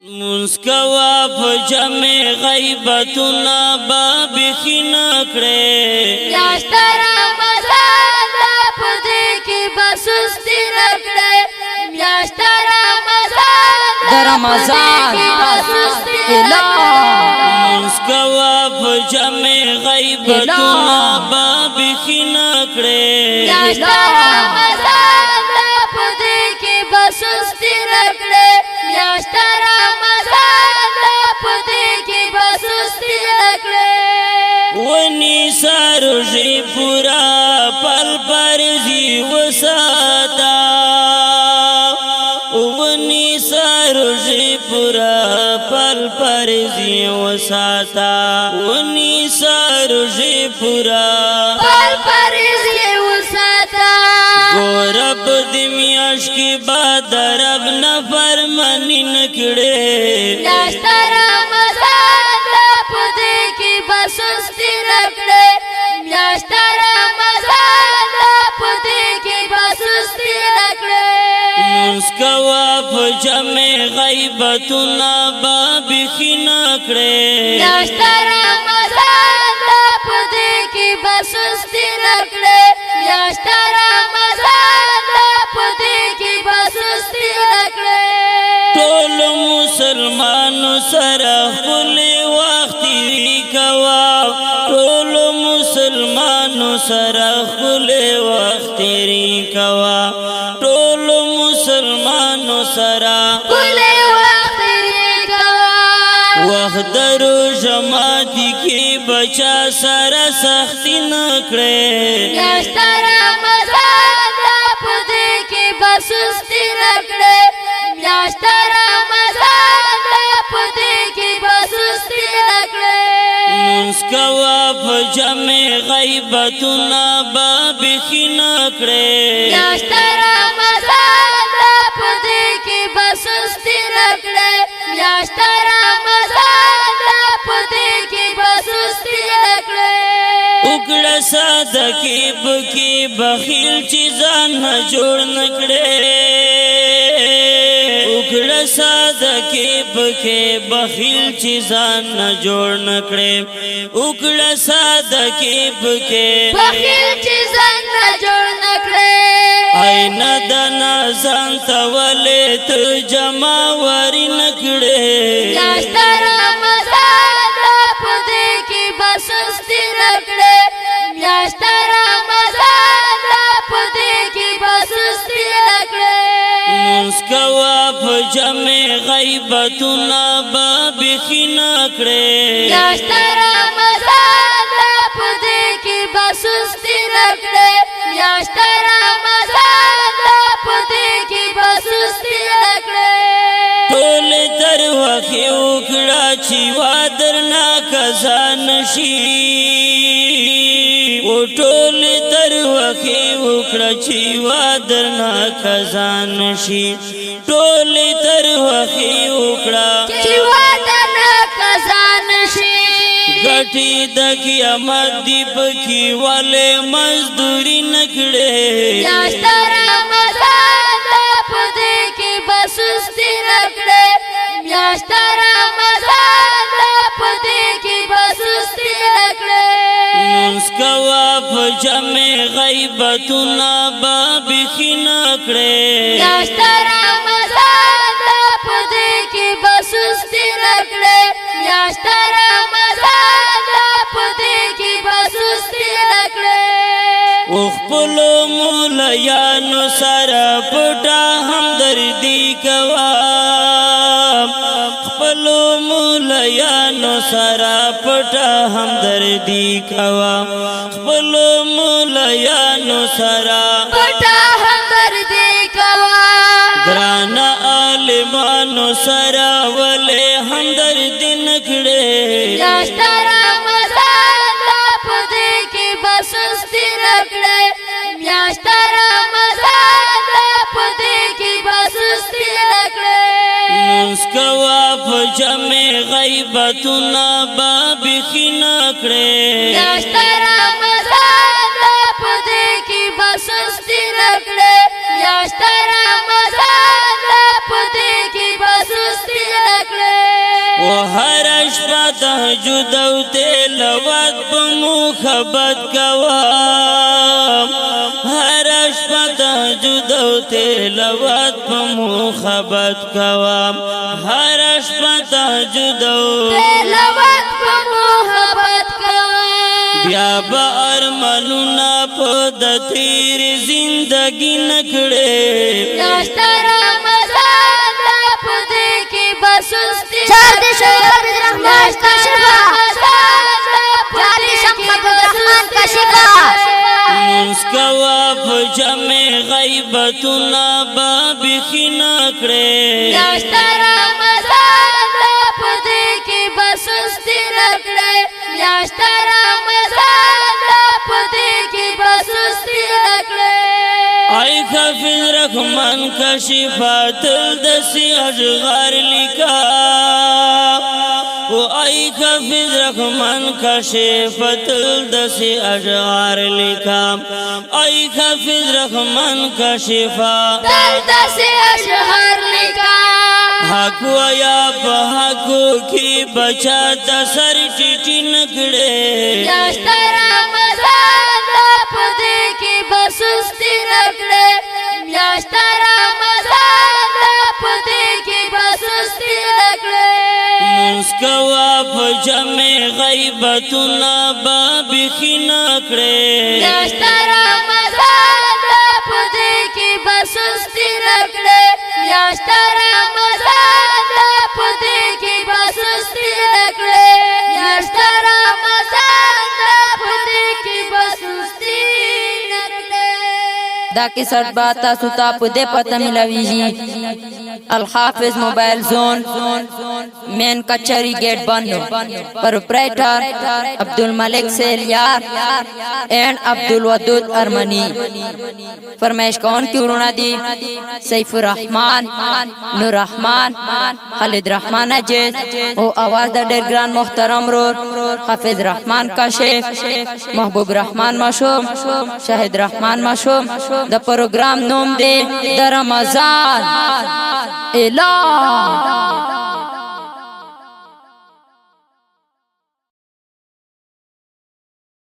مسکوا فجمع غیبتنا بابخی نکڑے میاشتر رمضان پدے کی بسستی نکڑے میاشتر رمضان کی بسستی نکڑے مسکوا فجمع غیبتنا بابخی نکڑے میاشتر رمضان پدے کی بسستی نکڑے میاشتر ونی ساروشی پورا پل پرزی وساتا ونی ساروشی پورا پل پرزی وساتا ونی ساروشی پورا پل پرزی وساتا گورب دمیاش کی باد رب نفرمانی نکڑے میاشتر بسستی نکڑے میاشتر رمضان پدے کی بسستی نکڑے مسکوا فجمع غیبتنا بابخی نکڑے میاشتر رمضان پدے کی بسستی نکڑے میاشتر رمضان پدے کی بسستی نکڑے ټول مسلمانو سره خپل وخت وی کوا ټول مسلمانو سره خپل وخت وی کوا ټول مسلمانو سره خپل وخت وی کوا وخت درو جماعت کی بچا سره سختی نکړي میاشتر رمضان پدې کې بسستی نکړي میاشتر رمضان پدې کې بسستی نکړي مسکوا فجمع غیبتنا بابخی نکړي میاشتر رمضان پدې کې بسستی نکړي میاشتر رمضان پدې کې بسستی نکړي وکړه صدقې بکی بخیل چیزان جوړ نکړي وکړه صدقې بکی بخیل چیزان جوړ نکړي وکړه صدقې بکی بخیل چیزان جوړ نکړي اینا دنا ځان ته ولې ته جما وری نکړي میاشتر رمضان پدې کې بسستی نکړي میاشتر رمضان پدې کې بسستی نکړي مسکوا فجمع غیبتنا بابخی نکړي میاشتر رمضان پدې کې بسستی نکړي میاشتر رمضان پدې کې بسستی نکړي ټول تر وخی وکړه چې وادر نا کزان شي و ټول تر وخی وکړه چې وادر نا کزان شي ټول تر وخی وکړه چې وادر نا کزان شي غټي د قیامت دی پکې والے مزدوری نکړي میاشتر رمضان پدې کې بسستی نکړي میاشتر رمضان پدې کې بسستی نکړي مسکوا فجمع غیبتنا بابخی نکړي میاشتر رمضان پدې کې بسستی نکړي میاشتر رمضان پدې کې بسستی نکړي خپل مولیانو سره پټه همدردي کوا خپل مولیانو سره پټه همدردي کوا خپل مولیانو سره پټه همدردي کوا ګران عالمانو سره ولې همدردي نکړي میاشتر رمضان پدې کې بسستی نکړي میاشتر رمضان پدې کې بسستی نکړي مسکوا فجمع غیبتنا بابخی نکړي میاشتر رمضان پدې کې بسستی نکړي میاشتر رمضان پدې کې بسستی نکړي شپه تهجد او تلاوت په محبت کوم هر شپه تهجد او تلاوت په محبت کوم هر شپه تهجد او تلاوت په محبت کوم بیا به ارمانونه په د تیر زندګي نکړې میاشت رمضان دا په دې کې به سستي میاشت رمضان دا په دې کې به سستي مونږ کوه په جمع غیبتونه به بیخي نکړې میاشت رمضان دا په دې کې به سستي نکړې میاشت رمضان دا په دې کې به سستي نکړې ای حافظ رحمان کشفات الدسی اشغار لکا و ای حافظ رحمان کشفات الدسی اشغار لکا ای حافظ رحمان کشفات الدسی اشغار لکا حق ویا په حقو کی بچا تسر ټیټی نکړې میاشت رمضان دا په دې کې به سستي نکړې میاشت رمضان دا په دې کې به سستي نکړې مونږ کوه په جمع غیبتونه به بیخي نکړې میاشت رمضان دا په دې کې به سستي نکړې میاشت رمضان دا په دې کې به سستي نکړې میاشت رمضان دا په دې کې به سستي نکړې دا کیسټ با تاسو ته په دې پته ملويږي الحافظ موبایل زون مین کچری گیٹ بند پروپرائٹر عبدالملک سیلیار اینڈ عبدالودود ارمنی فرمائش کون کی ورونه دي سیف الرحمن نور رحمان خالد رحمان اجز او आवाज د ډېر ګران محترم رور حافظ رحمان کاشف محبوب رحمان مشوم شاهد رحمان مشوم د پروګرام نوم دی د رمضان اعلان